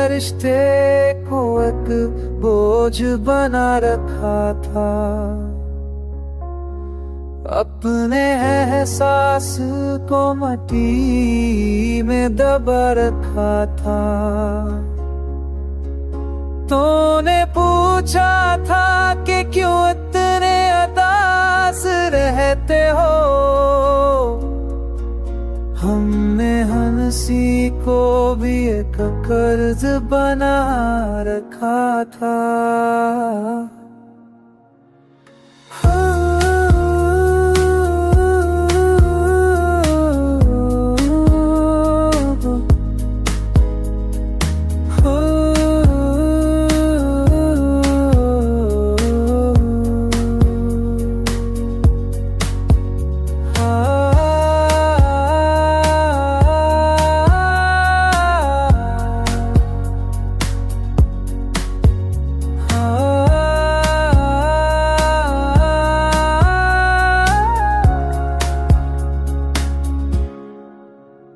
रिश्ते को एक बोझ बना रखा था। अपने एहसास को मिट्टी में दबा रखा था। तूने पूछा था कि क्यों इतने उदास रहते हो। हमने हंसी को भी एक कर्ज बना रखा था।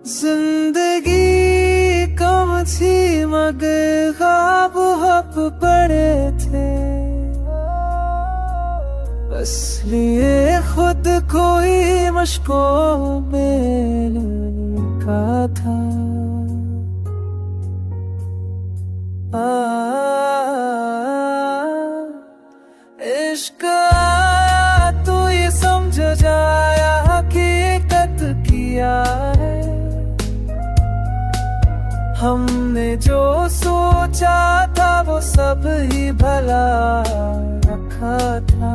जिंदगी कम थी मगर ख्वाब हप पड़े थे। इसलिए खुद को ही मशकों में रखा था। इश्क आया तो ये समझ जाया हकीकत किया है। हमने जो सोचा था वो सब ही भला रखा था।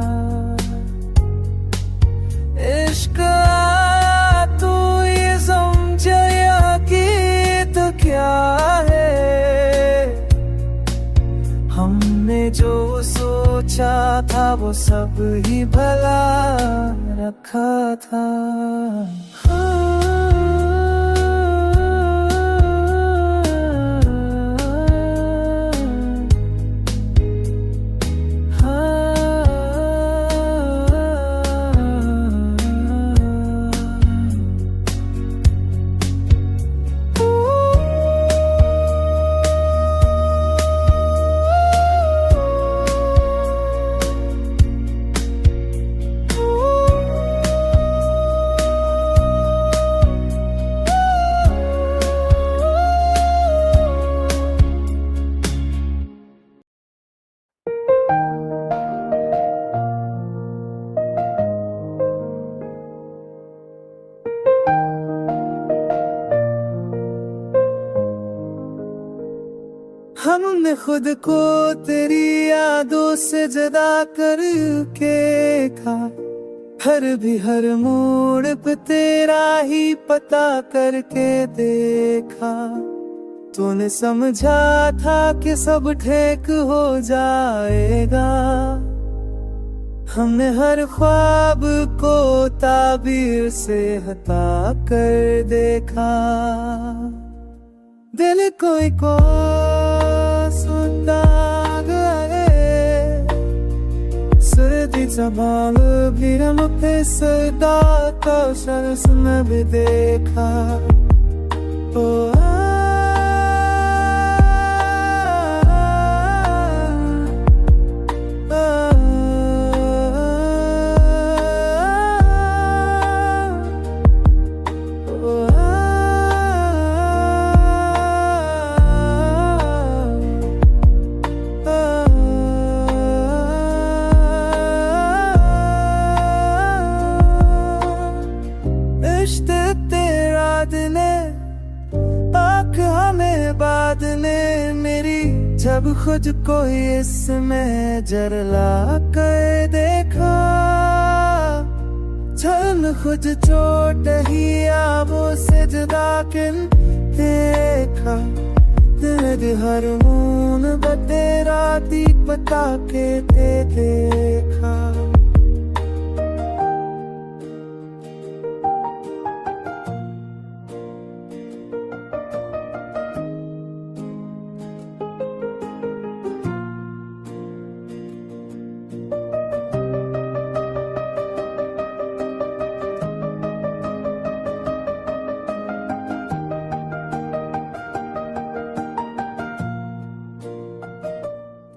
इश्क आया तो ये समझे हकीकत क्या है। हमने जो सोचा था वो सब ही भला रखा था। हमने खुद को तेरी यादों से जुदा करके खा। हर मोड़ पे तेरा ही पता करके देखा। तूने समझा था कि सब ठीक हो जाएगा। हमने हर ख्वाब को ताबीर से हटा कर देखा। दिल कोई को सुनता गए सर्दी जमाल भी हम पे सदा तो शर्स में भी देखा। ओ जब खुद को इसमें जरला कर देखा। चल खुद चोट ही आबों से जुदा किन देखा। दर्द हर मून बतेरा दीप बता के देखा।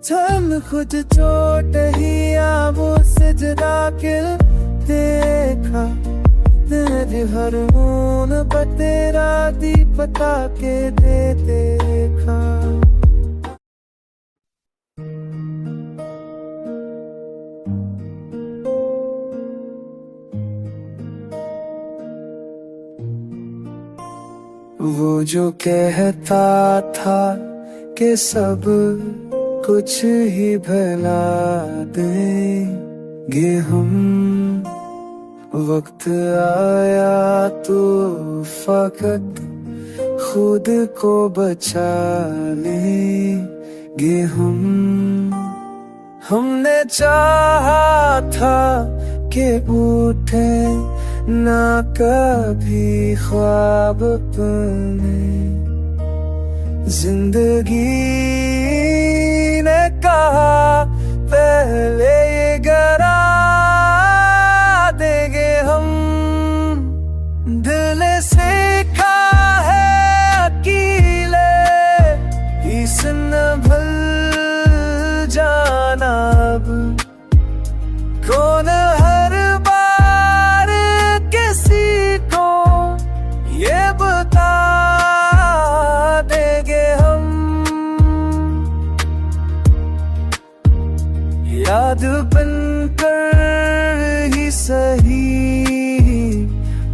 छन खुद चोट ही आबो सजदा के देखा तेरे हर मून पर तेरा दीपता के दे देखा। वो जो कहता था कि सब कुछ ही भला देंगे हम, वक्त आया तो फकत खुद को बचा लेंगे हम। हमने चाहा था कि उठे ना कभी ख्वाब अपने, जिंदगी ने कहा पहले ये गिरा देंगे हम। दिल ने सीखा है अकीले इस न भूल जाना अब, कौन हर बार किसी को ये बता देंगे हम। याद बनकर ही सही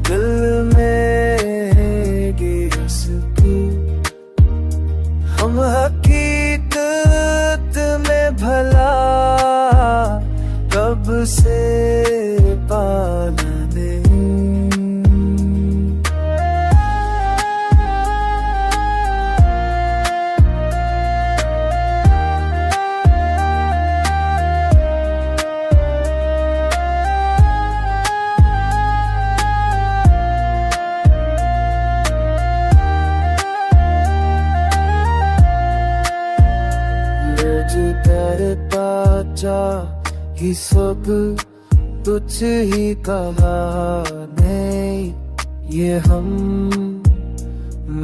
दिल में गिरसती, हम हकीकत में भला कब से पालने। करता जा ही सब तुझ ही कहा नहीं ये हम,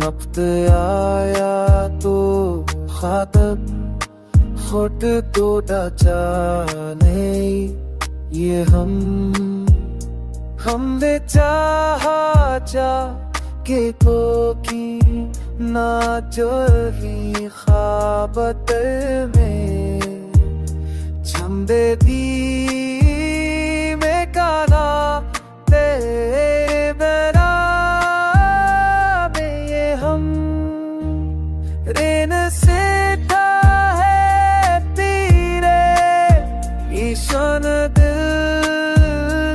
वक्त आया तो खातब खुद को जाने ये हमने चाहा जा के की ना जो ही ख्वाबत में चंदे दी में काला तेरे बना में ये हम। रेन से है तेरे ईशान दिल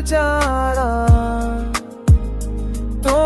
जाना तो